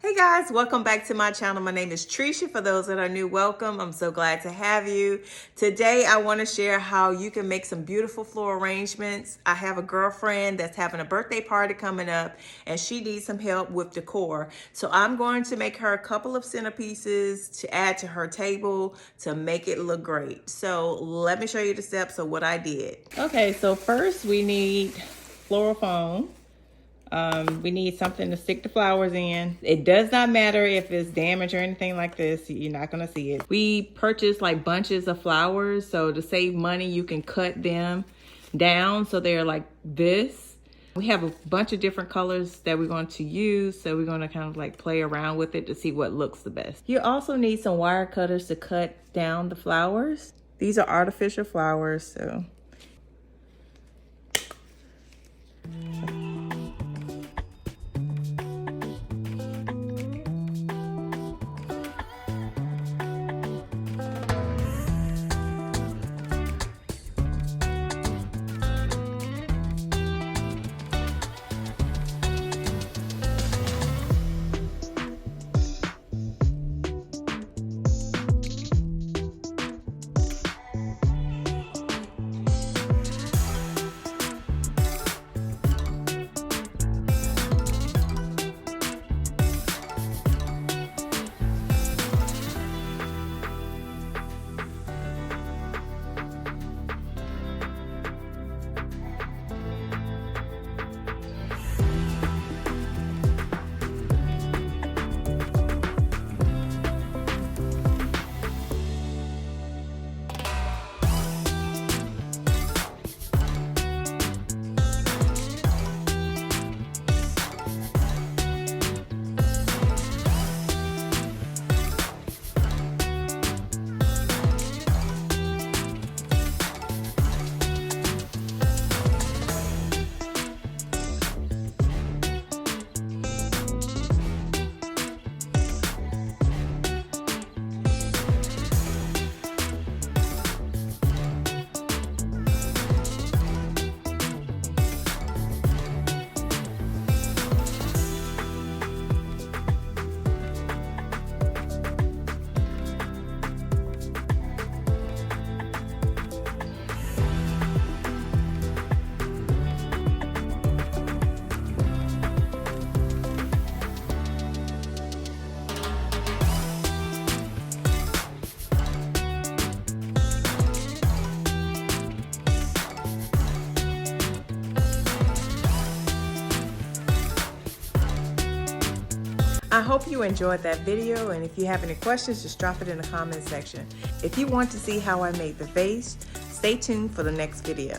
Hey guys, welcome back to my channel. My name is Trisha. For those that are new, welcome. I'm so glad to have you. Today I want to share how you can make some beautiful floral arrangements. I have a girlfriend that's having a birthday party coming up and she needs some help with decor. So I'm going to make her a couple of centerpieces to add to her table to make it look great. So let me show you the steps of what I did. Okay, so first we need floral foam. We need something to stick the flowers in. It does not matter if it's damaged or anything like this. You're not gonna see it. We purchased like bunches of flowers, so to save money, you can cut them down so they're like this. We have a bunch of different colors that we're going to use, so we're gonna kind of like play around with it to see what looks the best. You also need some wire cutters to cut down the flowers. These are artificial flowers, so. I hope you enjoyed that video, and if you have any questions, just drop it in the comment section. If you want to see how I made the vase, stay tuned for the next video.